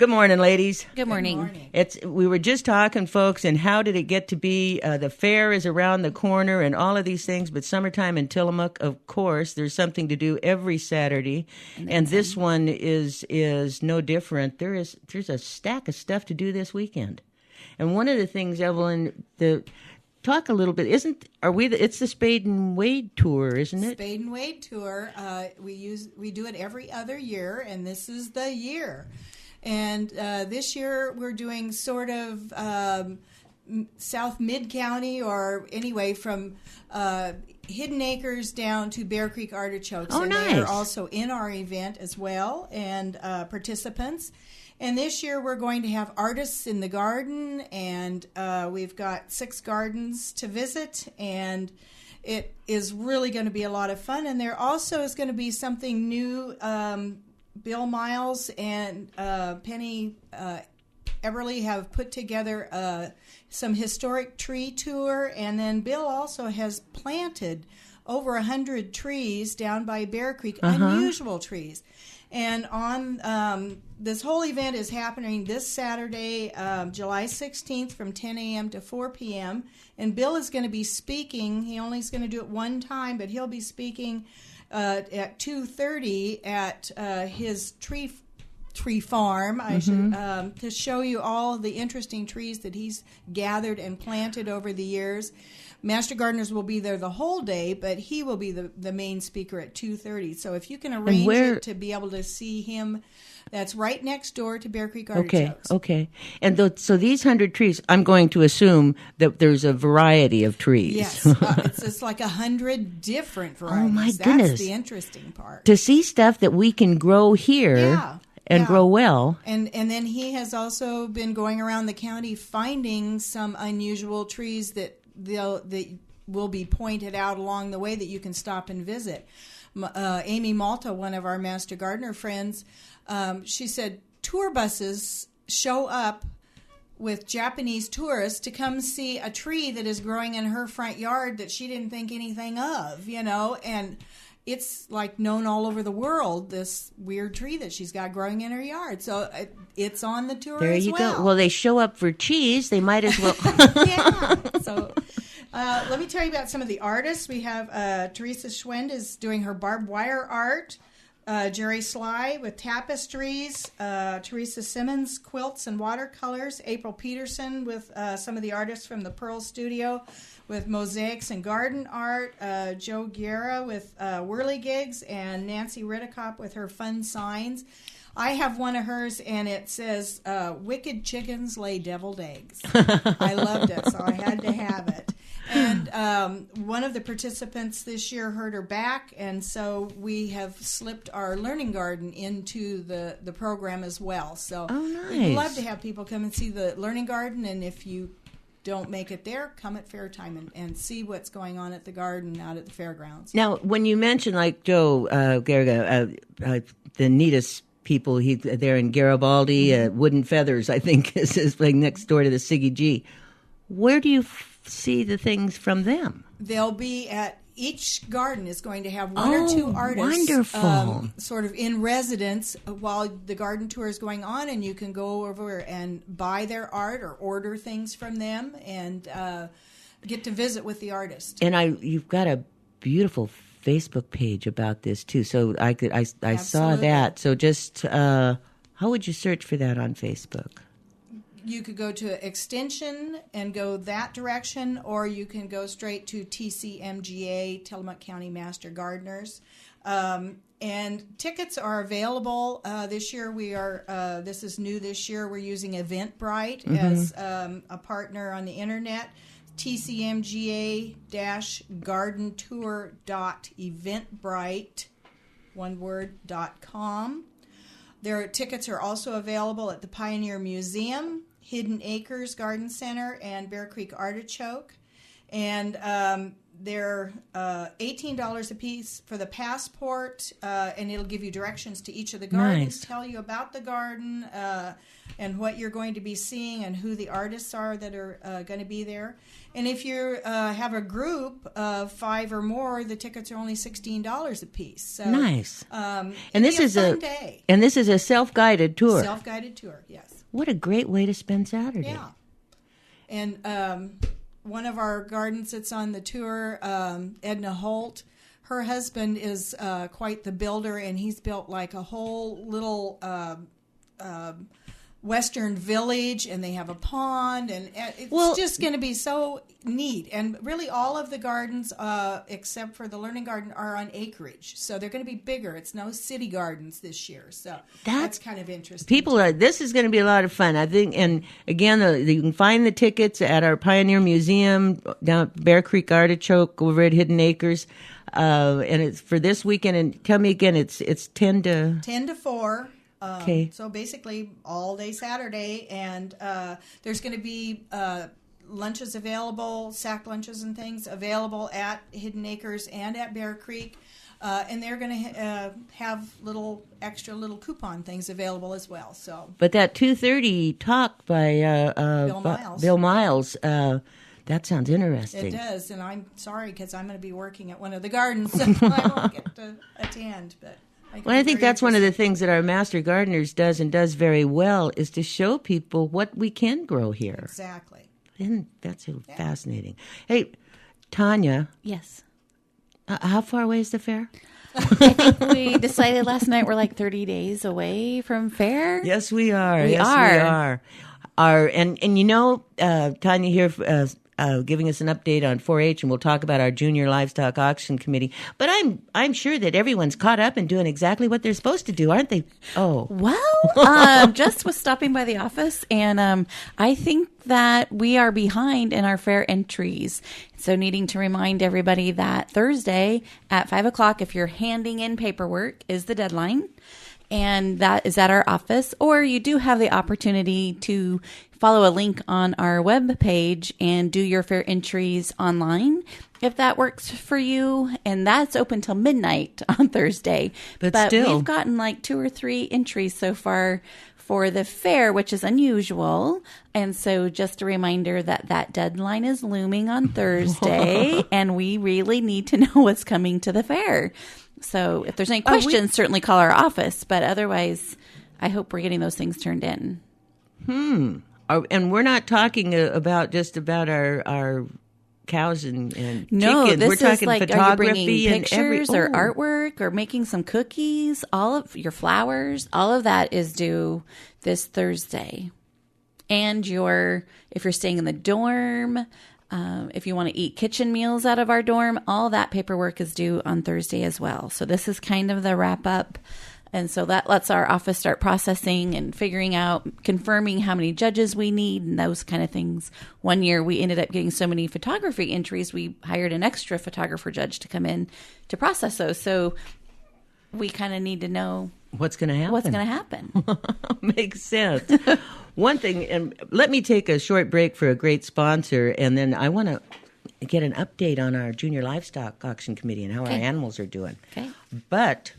Good morning, ladies. Good morning. We were just talking, folks, and how did it get to be? The fair is around the corner and all of these things, but summertime in Tillamook, of course, there's something to do every Saturday, and this one is no different. There's a stack of stuff to do this weekend, and one of the things, Evelyn, talk a little bit. It's the Spade and Wade tour, isn't it? Spade and Wade tour. We do it every other year, and this is the year. And this year we're doing sort of South Mid-County, or anyway from Hidden Acres down to Bear Creek Artichokes. Oh, and nice. They're also in our event as well, and participants. And this year we're going to have artists in the garden, and we've got 6 gardens to visit, and it is really going to be a lot of fun. And there also is going to be something new. Bill Miles and Penny Eberly have put together some historic tree tour, and then Bill also has planted over 100 trees down by Bear Creek, unusual trees. And on this whole event is happening this Saturday, July 16th from 10 a.m. to 4 p.m. And Bill is going to be speaking. He only is going to do it one time, but he'll be speaking at 2:30 at his tree farm, to show you all the interesting trees that he's gathered and planted over the years. Master gardeners will be there the whole day, but he will be the main speaker at 2:30. So if you can arrange it to be able to see him, that's right next door to Bear Creek Artichokes. Okay. And so these 100 trees, I'm going to assume that there's a variety of trees. Yes, it's like 100 different varieties. Oh, my goodness. That's the interesting part. To see stuff that we can grow here and grow well. And then he has also been going around the county finding some unusual trees that will be pointed out along the way that you can stop and visit. Amy Malta, one of our Master Gardener friends, she said tour buses show up with Japanese tourists to come see a tree that is growing in her front yard that she didn't think anything of, and it's like known all over the world, this weird tree that she's got growing in her yard. So it's on the tour there as you well. go. Well, they show up for cheese. They might as well. Yeah. So let me tell you about some of the artists. We have Teresa Schwend is doing her barbed wire art. Jerry Sly with tapestries. Teresa Simmons, quilts and watercolors. April Peterson with some of the artists from the Pearl Studio with mosaics and garden art. Joe Guerra with whirligigs, and Nancy Ridicop with her fun signs. I have one of hers, and it says, "Wicked chickens lay deviled eggs." I loved it, so I had to have it. And one of the participants this year hurt her back, and so we have slipped our learning garden into the program as well. So we'd love to have people come and see the learning garden, and if you don't make it there, come at fair time and see what's going on at the garden out at the fairgrounds. Now, when you mention like Joe Gerga, the neatest people there in Garibaldi, Wooden Feathers, I think is like next door to the Siggy G. Where do you see the things from them? They'll be at each garden is going to have one or two artists sort of in residence while the garden tour is going on, and you can go over and buy their art or order things from them and get to visit with the artist. And you've got a beautiful Facebook page about this too, so I saw that. So just how would you search for that on Facebook? You could go to Extension and go that direction, or you can go straight to TCMGA, Tillamook County Master Gardeners. And tickets are available. This year this is new this year, we're using Eventbrite as a partner on the internet. TCMGA-gardentour.eventbrite, one word, .com. Their tickets are also available at the Pioneer Museum, Hidden Acres Garden Center, and Bear Creek Artichoke. And they're $18 a piece for the passport, and it'll give you directions to each of the gardens, tell you about the garden, and what you're going to be seeing and who the artists are that are going to be there. And if you have a group of 5 or more, the tickets are only $16 a piece. So, nice. And this is a fun day. And this is a self-guided tour. Self-guided tour, yes. What a great way to spend Saturday. Yeah. And one of our gardens that's on the tour, Edna Holt, her husband is quite the builder, and he's built like a whole little Western village, and they have a pond, and it's just going to be so neat. And really all of the gardens, except for the Learning Garden, are on acreage, so they're going to be bigger. It's no city gardens this year, so that's kind of interesting. This is going to be a lot of fun, I think. And again, you can find the tickets at our Pioneer Museum down at Bear Creek Artichoke over at Hidden Acres, and it's for this weekend. And tell me again, it's 10 to 4. Okay. So basically all day Saturday, and there's going to be lunches available, sack lunches and things available at Hidden Acres and at Bear Creek, and they're going to have extra little coupon things available as well. So, but that 2:30 talk by Bill Miles. That sounds interesting. It does, and I'm sorry because I'm going to be working at one of the gardens, so I won't get to attend, but. I think that's one of the things that our Master Gardeners does very well is to show people what we can grow here. Exactly. And that's fascinating. Hey, Tanya. Yes. How far away is the fair? I think we decided last night we're like 30 days away from fair. Yes, we are. We are. And you know, Tanya here giving us an update on 4-H, and we'll talk about our Junior Livestock Auction Committee. But I'm sure that everyone's caught up and doing exactly what they're supposed to do, aren't they? Oh, well, just was stopping by the office, and I think that we are behind in our fair entries. So needing to remind everybody that Thursday at 5:00, if you're handing in paperwork, is the deadline. And that is at our office, or you do have the opportunity to follow a link on our web page and do your fair entries online if that works for you. And that's open till midnight on Thursday. But still, we've gotten like 2 or 3 entries so far for the fair, which is unusual. And so just a reminder that deadline is looming on Thursday, and we really need to know what's coming to the fair. So if there's any questions, certainly call our office. But otherwise, I hope we're getting those things turned in. And we're not talking about our cows and chickens. No, this we're talking is like, photography, are you bringing and pictures or artwork or making some cookies? All of your flowers, all of that is due this Thursday. And if you're staying in the dorm, if you want to eat kitchen meals out of our dorm, all that paperwork is due on Thursday as well. So this is kind of the wrap up. And so that lets our office start processing and figuring out, confirming how many judges we need and those kind of things. One year we ended up getting so many photography entries, we hired an extra photographer judge to come in to process those. So we kind of need to know what's going to happen. Makes sense. One thing, and let me take a short break for a great sponsor, and then I want to get an update on our Junior Livestock Auction Committee and how our animals are doing. Okay. But,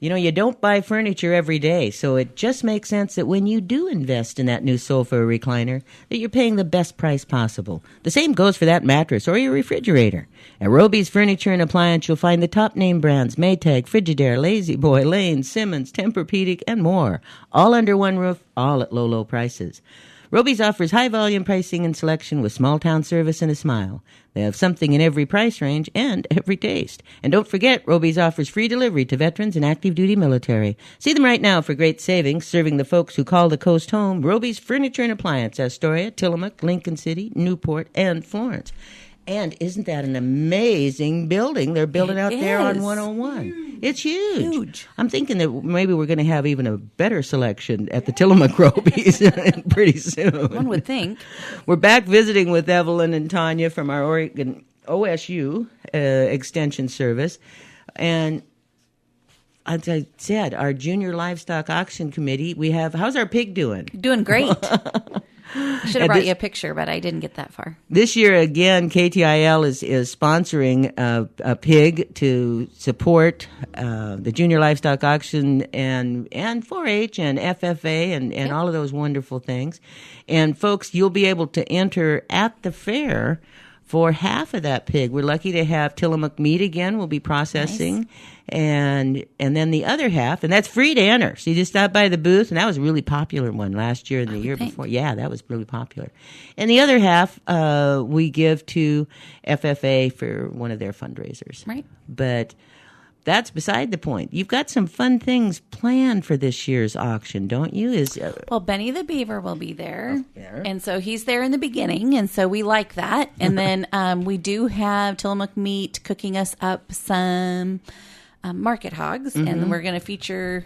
you don't buy furniture every day, so it just makes sense that when you do invest in that new sofa or recliner, that you're paying the best price possible. The same goes for that mattress or your refrigerator. At Roby's Furniture and Appliance, you'll find the top name brands, Maytag, Frigidaire, La-Z Boy, Lane, Simmons, Tempur-Pedic, and more. All under one roof, all at low, low prices. Roby's offers high-volume pricing and selection with small-town service and a smile. They have something in every price range and every taste. And don't forget, Roby's offers free delivery to veterans and active-duty military. See them right now for great savings, serving the folks who call the coast home. Roby's Furniture and Appliance, Astoria, Tillamook, Lincoln City, Newport, and Florence. And isn't that an amazing building they're building out there on 101? Huge. It's huge. I'm thinking that maybe we're going to have even a better selection at the Tillamook Roby's pretty soon. One would think. We're back visiting with Evelyn and Tanya from our Oregon OSU Extension Service. And as I said, our Junior Livestock Auction Committee, how's our pig doing? Doing great. I should have brought you a picture, but I didn't get that far. This year, again, KTIL is sponsoring a pig to support the Junior Livestock Auction and 4-H and FFA and all of those wonderful things. And folks, you'll be able to enter at the fair for half of that pig. We're lucky to have Tillamook meat again. We'll be processing. Nice. And then the other half, and that's free to enter. So you just stop by the booth, and that was a really popular one last year and the year before. Yeah, that was really popular. And the other half we give to FFA for one of their fundraisers. Right. But that's beside the point. You've got some fun things planned for this year's auction, don't you? Well, Benny the Beaver will be there. And so he's there in the beginning, and so we like that. And then we do have Tillamook Meat cooking us up some market hogs, and we're going to feature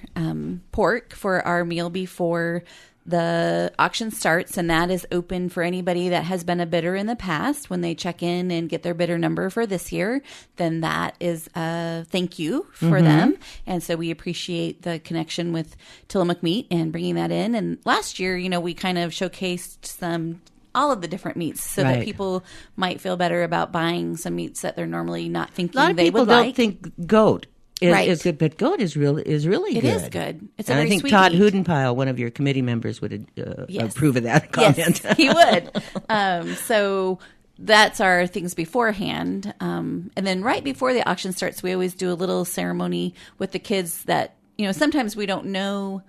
pork for our meal before the auction starts, and that is open for anybody that has been a bidder in the past. When they check in and get their bidder number for this year, then that is a thank you for them. And so we appreciate the connection with Tillamook Meat and bringing that in. And last year, we kind of showcased all of the different meats so that people might feel better about buying some meats that they're normally not thinking they would like. A lot of people don't think goat is good, but goat is really good. It is good. It's a and very I think sweet Todd meat. Hudenpile, one of your committee members, would approve of that comment. Yes, he would. So that's our things beforehand. And then right before the auction starts, we always do a little ceremony with the kids that, sometimes we don't know.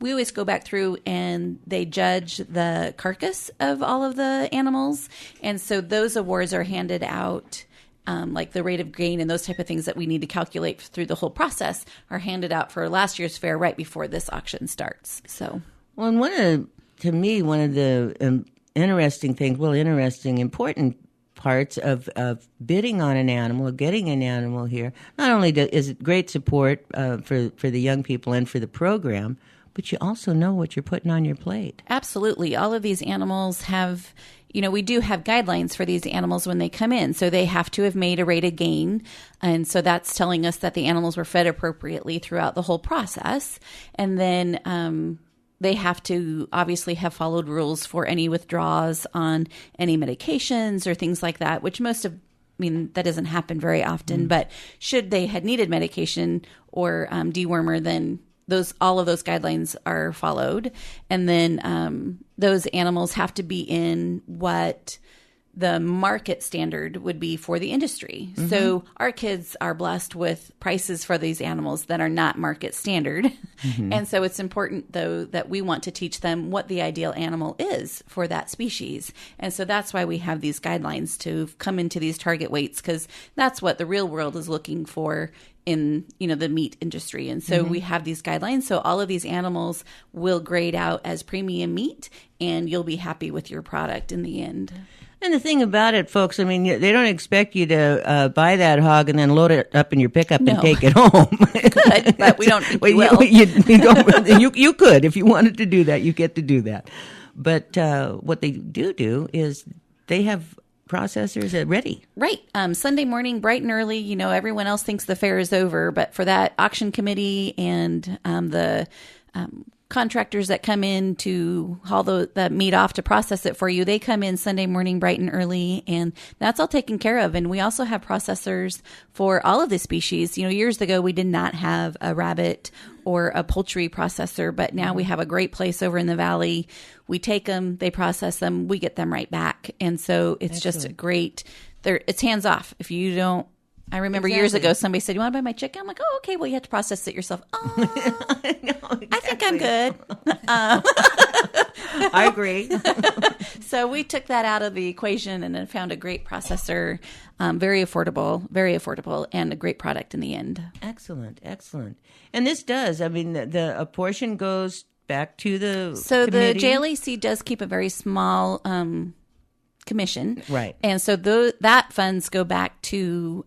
We always go back through and they judge the carcass of all of the animals. And so those awards are handed out. Like the rate of gain and those type of things that we need to calculate through the whole process are handed out for last year's fair right before this auction starts. So, well, and one of the important parts of bidding on an animal, of getting an animal here, not only is it great support for the young people and for the program, but you also know what you're putting on your plate. Absolutely. All of these animals have, we do have guidelines for these animals when they come in. So they have to have made a rate of gain. And so that's telling us that the animals were fed appropriately throughout the whole process. And then they have to obviously have followed rules for any withdrawals on any medications or things like that, which that doesn't happen very often. But should they had needed medication or dewormer, then all of those guidelines are followed. And then those animals have to be in what the market standard would be for the industry. So our kids are blessed with prices for these animals that are not market standard. And so it's important, though, that we want to teach them what the ideal animal is for that species. And so that's why we have these guidelines to come into these target weights, because that's what the real world is looking for in the meat industry. And so we have these guidelines. So all of these animals will grade out as premium meat, and you'll be happy with your product in the end. And the thing about it, folks, they don't expect you to buy that hog and then load it up in your pickup and take it home. Could, but we don't think you will. You could. If you wanted to do that, you get to do that. But what they do is they have processors ready. Right. Sunday morning, bright and early, everyone else thinks the fair is over, but for that auction committee and the contractors that come in to haul the meat off to process it for you, they come in Sunday morning bright and early, and that's all taken care of. And we also have processors for all of the species. Years ago, we did not have a rabbit or a poultry processor, but now we have a great place over in the valley. We take them, they process them, we get them right back. And so it's just a great, it's hands off. If you don't, I remember years ago, somebody said, "You want to buy my chicken?" I'm like, "Oh, okay. Well, you have to process it yourself." Oh, I think I'm good. I agree. So we took that out of the equation and then found a great processor, very affordable, and a great product in the end. Excellent. And this does. A portion goes back to the committee. The JLAC does keep a very small commission, right? And so that funds go back to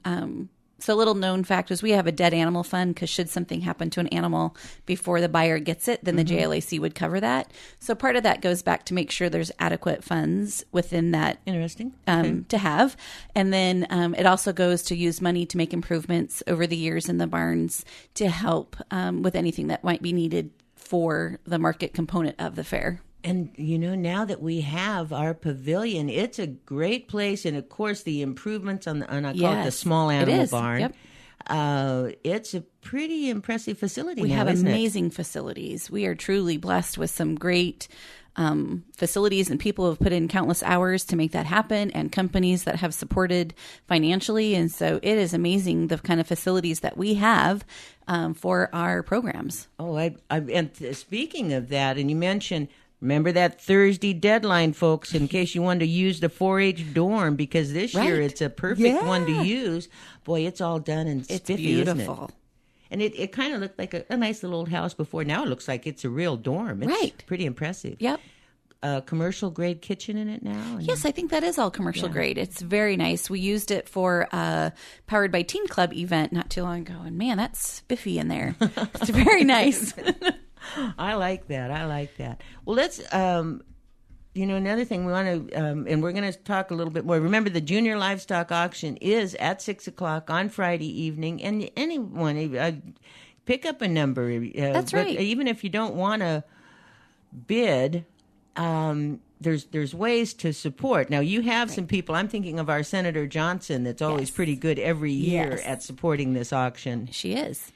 so a little known fact is we have a dead animal fund, because should something happen to an animal before the buyer gets it, then the JLAC would cover that. So part of that goes back to make sure there's adequate funds within that. Interesting. To have. And then it also goes to use money to make improvements over the years in the barns to help with anything that might be needed for the market component of the fair. And, now that we have our pavilion, it's a great place. And, of course, the improvements on I call it the small animal barn. Yep. It's a pretty impressive facility. We now, have isn't amazing facilities. We are truly blessed with some great facilities, and people have put in countless hours to make that happen, and companies that have supported financially. And so it is amazing the kind of facilities that we have for our programs. Oh, and speaking of that, and you mentioned, remember that Thursday deadline, folks, in case you wanted to use the 4-H dorm, because this year it's a perfect one to use. Boy, it's all done and it's spiffy, beautiful. isn't it? And it kind of looked like a nice little old house before. Now it looks like it's a real dorm. It's pretty impressive. Yep. Commercial grade kitchen in it now? Yes, I think that is all commercial grade. It's very nice. We used it for a Powered by Teen Club event not too long ago. And man, that's spiffy in there. It's very nice. I like that. Well, let's, another thing we want to, and we're going to talk a little bit more. Remember, the Junior Livestock Auction is at 6:00 on Friday evening, and anyone pick up a number. That's right. Even if you don't want to bid, there's ways to support. Now, you have some people. I'm thinking of our Senator Johnson. That's always pretty good every year at supporting this auction. She is.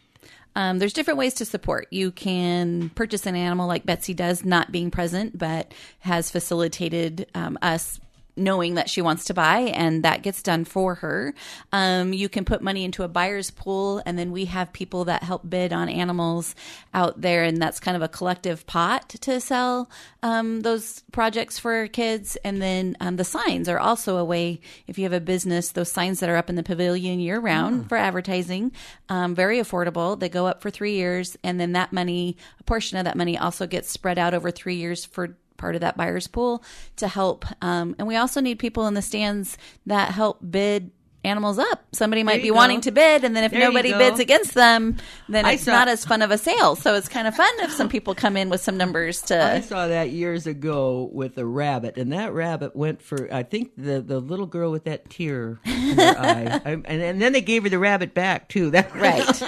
There's different ways to support. You can purchase an animal like Betsy does, not being present, but has facilitated us knowing that she wants to buy, and that gets done for her. You can put money into a buyer's pool, and then we have people that help bid on animals out there, and that's kind of a collective pot to sell those projects for kids. And then the signs are also a way, if you have a business, those signs that are up in the pavilion year-round for advertising, very affordable. They go up for 3 years, and then that money, a portion of that money also gets spread out over 3 years for part of that buyer's pool to help. And we also need people in the stands that help bid animals up. Somebody might be wanting to bid, and then if nobody bids against them, then it's not as fun of a sale. So it's kind of fun if some people come in with some numbers to... I saw that years ago with a rabbit, and that rabbit went for, I think, the little girl with that tear in her eye. And then they gave her the rabbit back, too. Right.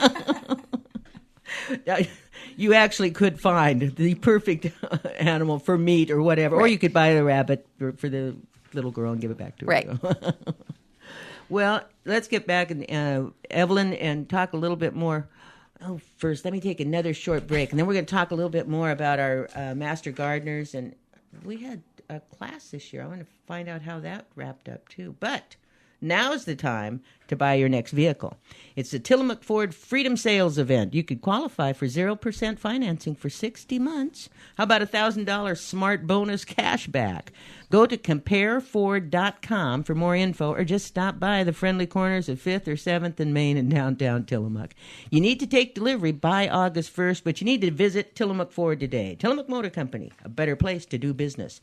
You actually could find the perfect animal for meat or whatever, or you could buy the rabbit for the little girl and give it back to her. Right. Well, let's get back, Evelyn, and talk a little bit more. Oh, first, let me take another short break, and then we're going to talk a little bit more about our Master Gardeners. And we had a class this year. I want to find out how that wrapped up, too. But now's the time to buy your next vehicle. It's the Tillamook Ford Freedom Sales event. You could qualify for 0% financing for 60 months. How about $1,000 smart bonus cash back? Go to compareford.com for more info, or just stop by the friendly corners of 5th or 7th and Main in downtown Tillamook. You need to take delivery by August 1st, but you need to visit Tillamook Ford today. Tillamook Motor Company, a better place to do business.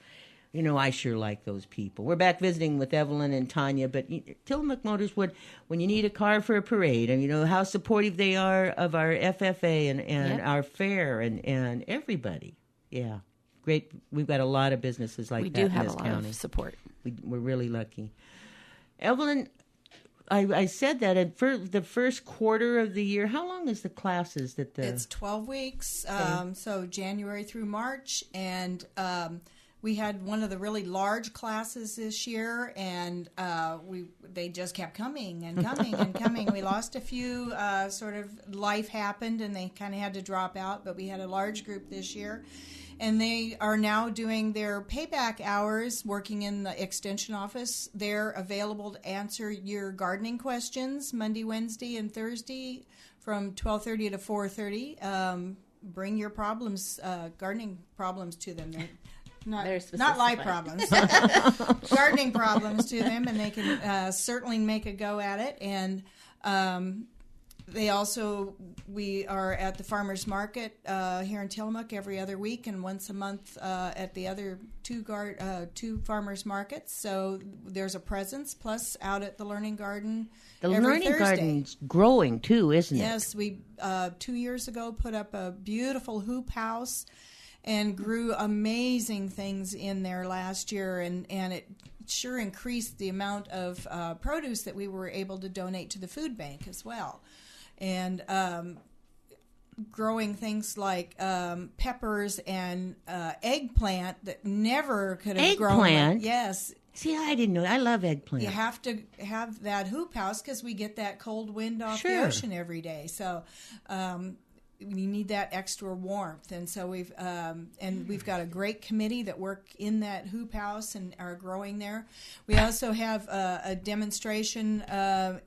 I sure like those people. We're back visiting with Evelyn and Tanya, but Tillamook Motors would, when you need a car for a parade, and how supportive they are of our FFA and our fair and everybody. Yeah, great. We've got a lot of businesses like that in this county. We do have a lot of support. We're really lucky. Evelyn, I said that for the first quarter of the year. How long is the classes that the? It's 12 weeks, so January through March, and we had one of the really large classes this year, and they just kept coming and coming and coming. We lost a few, sort of life happened, and they kind of had to drop out, but we had a large group this year. And they are now doing their payback hours, working in the extension office. They're available to answer your gardening questions Monday, Wednesday, and Thursday from 12:30 to 4:30. Bring your problems, gardening problems to them. Not life problems, gardening problems to them, and they can certainly make a go at it. And we are at the farmers market here in Tillamook every other week, and once a month at the other two farmers markets. So there's a presence, plus out at the Learning Garden. The Learning Garden's growing too, isn't it? Yes, we 2 years ago put up a beautiful hoop house and grew amazing things in there last year, and it sure increased the amount of produce that we were able to donate to the food bank as well. And growing things like peppers and eggplant that never could have grown. Eggplant? Yes. See, I didn't know. I love eggplant. You have to have that hoop house because we get that cold wind off the Sure. ocean every day. So we need that extra warmth. And so we've got a great committee that work in that hoop house and are growing there. We also have a demonstration of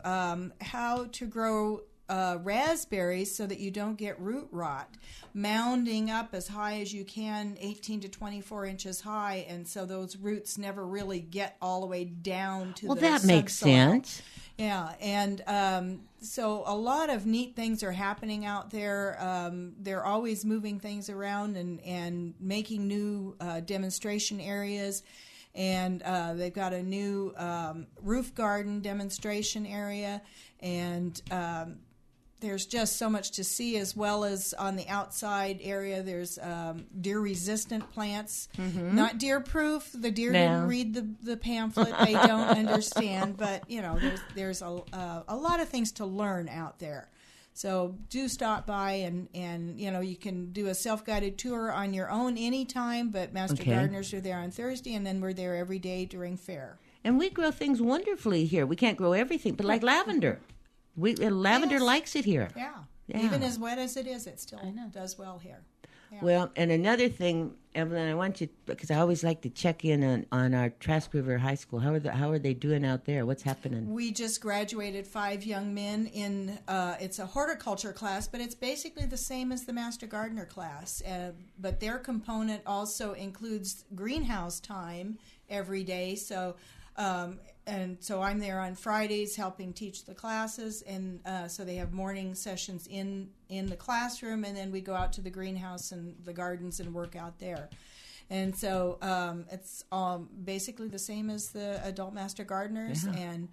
how to grow raspberries so that you don't get root rot, mounding up as high as you can, 18 to 24 inches high, and so those roots never really get all the way down to the that makes subsoil. sense. Yeah, and so a lot of neat things are happening out there. They're always moving things around and making new demonstration areas. And they've got a new roof garden demonstration area, and there's just so much to see, as well as on the outside area there's deer-resistant plants. Mm-hmm. Not deer-proof. The deer didn't read the pamphlet. They don't understand. But, there's a lot of things to learn out there. So do stop by, and you can do a self-guided tour on your own anytime, but Master Gardeners are there on Thursday, and then we're there every day during fair. And we grow things wonderfully here. We can't grow everything, but like lavender. Lavender likes it here. Yeah. Even as wet as it is, it still does well here. Yeah. Well, and another thing, Evelyn, I want you, because I always like to check in on our Trask River High School. How are they doing out there? What's happening? We just graduated 5 young men in, it's a horticulture class, but it's basically the same as the Master Gardener class. But their component also includes greenhouse time every day. So, so I'm there on Fridays helping teach the classes, and so they have morning sessions in the classroom, and then we go out to the greenhouse and the gardens and work out there. And so it's basically the same as the adult Master Gardeners, and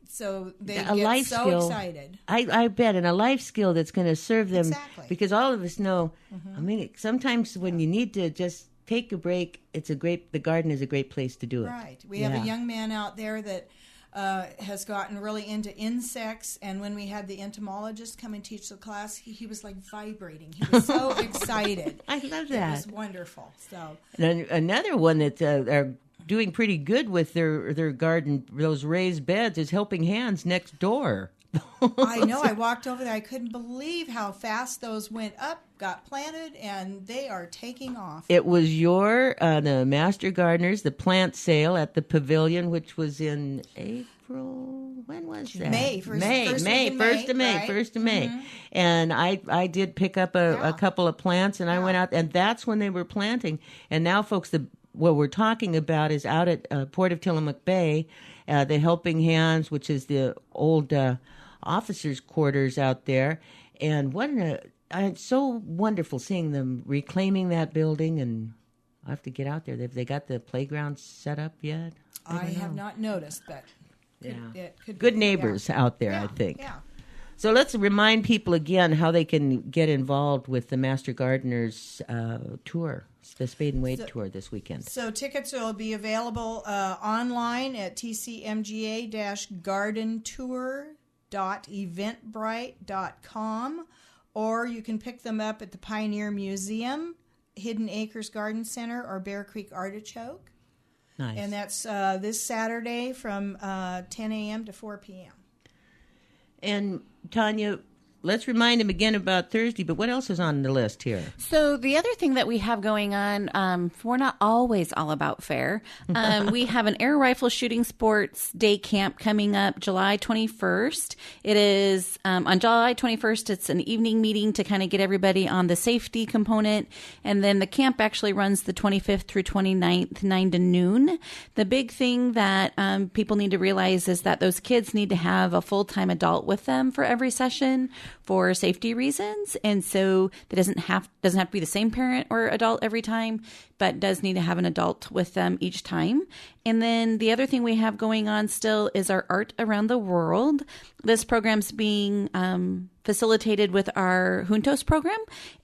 so they get so excited. I bet, and a life skill that's going to serve them. Exactly. Because all of us know, I mean, sometimes when you need to just take a break, the garden is a great place to do it. Right. We have a young man out there that has gotten really into insects, and when we had the entomologist come and teach the class, he was like vibrating. He was so excited. I love that. It was wonderful. So and another one that are doing pretty good with their garden, those raised beds, is Helping Hands next door. I know. I walked over there. I couldn't believe how fast those went up, got planted, and they are taking off. It was the Master Gardeners, the plant sale at the pavilion, which was in April. When was that? May. 1st of May. Mm-hmm. And I did pick up a couple of plants, and I went out, and that's when they were planting. And now, folks, what we're talking about is out at Port of Tillamook Bay, the Helping Hands, which is the old officers' quarters out there. And it's so wonderful seeing them reclaiming that building, and I have to get out there. Have they got the playground set up yet? I have not noticed, but it could good be. neighbors out there, I think. Yeah. So let's remind people again how they can get involved with the Master Gardeners tour, the Spade and Wade tour this weekend. So tickets will be available online at tcmga-gardentour.eventbrite.com, or you can pick them up at the Pioneer Museum, Hidden Acres Garden Center, or Bear Creek Artichoke. Nice. And that's this Saturday from 10 a.m. to 4 p.m. And Tanya, let's remind them again about Thursday, but what else is on the list here? So the other thing that we have going on, we're not always all about fair. We have an air rifle shooting sports day camp coming up July 21st. It is on July 21st. It's an evening meeting to kind of get everybody on the safety component. And then the camp actually runs the 25th through 29th, 9 to noon. The big thing that people need to realize is that those kids need to have a full-time adult with them for every session for safety reasons. And so that doesn't have to be the same parent or adult every time, but does need to have an adult with them each time. And then the other thing we have going on still is our Art Around the World. This program's being facilitated with our Juntos program.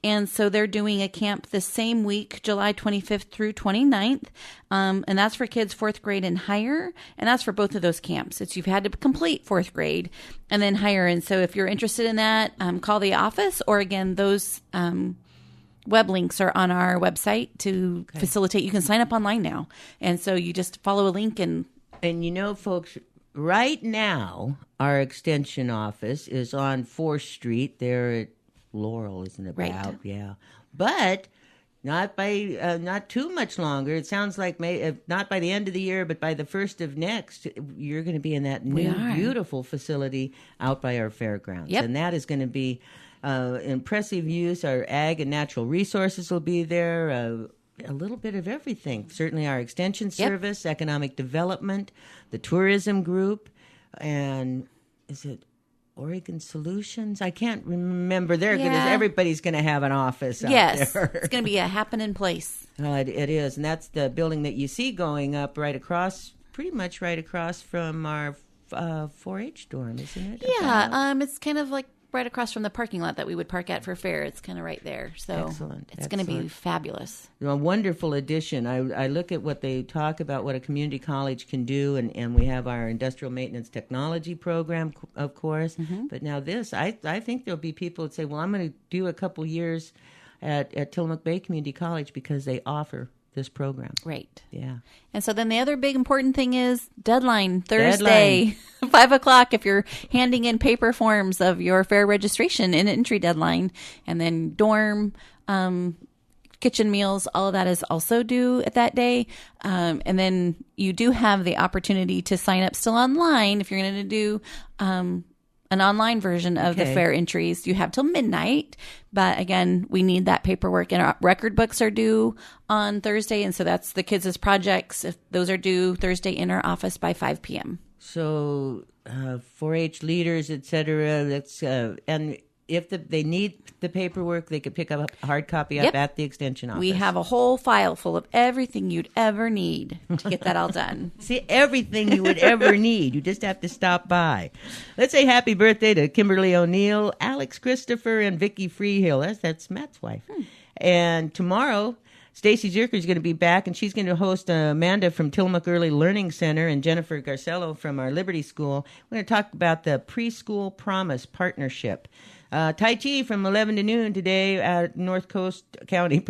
And so they're doing a camp the same week, July 25th through 29th. And that's for kids 4th grade and higher. And that's for both of those camps. You've had to complete 4th grade and then higher. And so if you're interested in that, call the office, or again, those web links are on our website to facilitate. You can sign up online now. And so you just follow a link and folks, right now, our extension office is on 4th Street. There at Laurel, isn't it? Right. Yeah. But not too much longer. It sounds like not by the end of the year, but by the first of next, you're going to be in that new, beautiful facility out by our fairgrounds. Yep. And that is going to be impressive use. Our ag and natural resources will be there. A little bit of everything. Certainly our extension service, economic development, the tourism group, and is it Oregon Solutions? I can't remember. Everybody's going to have an office out there. It's going to be a happening place. It is, and that's the building that you see going up pretty much right across from our 4-H dorm, isn't it? Yeah, it's kind of like right across from the parking lot that we would park at for fair. It's kind of right there. So it's going to be fabulous. A wonderful addition. I look at what they talk about, what a community college can do, and we have our industrial maintenance technology program, of course. Mm-hmm. But now this, I think there'll be people that say, well, I'm going to do a couple years at Tillamook Bay Community College because they offer this program. Right. Yeah. And so then the other big important thing is deadline, Thursday, 5 o'clock, if you're handing in paper forms of your fair registration and entry deadline. And then dorm, kitchen meals, all of that is also due at that day. And then you do have the opportunity to sign up still online if you're going to do an online version of the fair entries. You have till midnight. But again, we need that paperwork, and our record books are due on Thursday. And so that's the kids' projects. If those are due Thursday in our office by 5 p.m. So 4-H leaders, et cetera, and if they need the paperwork, they could pick up a hard copy up at the extension office. We have a whole file full of everything you'd ever need to get that all done. See, everything you would ever need. You just have to stop by. Let's say happy birthday to Kimberly O'Neill, Alex Christopher, and Vicky Freehill. That's Matt's wife. And tomorrow, Stacy Zierker is going to be back, and she's going to host Amanda from Tillamook Early Learning Center and Jennifer Garcello from our Liberty School. We're going to talk about the Preschool Promise Partnership. Tai Chi from 11 to noon today at North Coast County,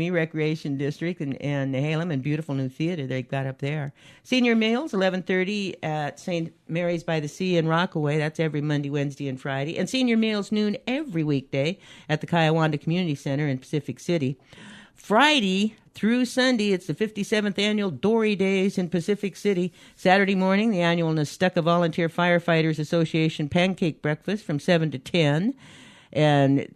Recreation District and Nehalem, and beautiful new theater they got up there. Senior meals, 11:30 at St. Mary's by the Sea in Rockaway. That's every Monday, Wednesday, and Friday. And senior meals noon every weekday at the Kiawanda Community Center in Pacific City. Friday through Sunday, it's the 57th annual Dory Days in Pacific City. Saturday morning, the annual Nestucca Volunteer Firefighters Association Pancake Breakfast from 7 to 10. And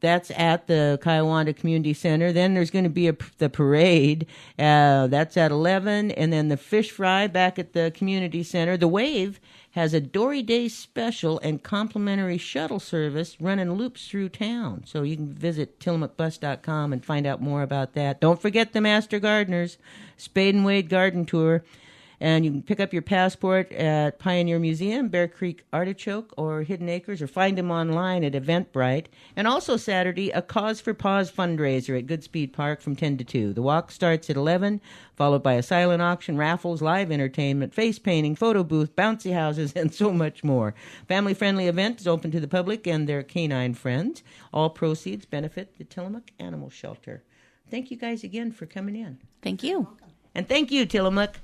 that's at the Kiawanda Community Center. Then there's going to be the parade. That's at 11. And then the fish fry back at the community center. The Wave has a Dory Day special and complimentary shuttle service running loops through town. So you can visit tillamookbus.com and find out more about that. Don't forget the Master Gardeners, Spade and Wade Garden Tour. And you can pick up your passport at Pioneer Museum, Bear Creek Artichoke, or Hidden Acres, or find them online at Eventbrite. And also Saturday, a Cause for Paws fundraiser at Goodspeed Park from 10 to 2. The walk starts at 11, followed by a silent auction, raffles, live entertainment, face painting, photo booth, bouncy houses, and so much more. Family-friendly event is open to the public and their canine friends. All proceeds benefit the Tillamook Animal Shelter. Thank you guys again for coming in. Thank you. And thank you, Tillamook.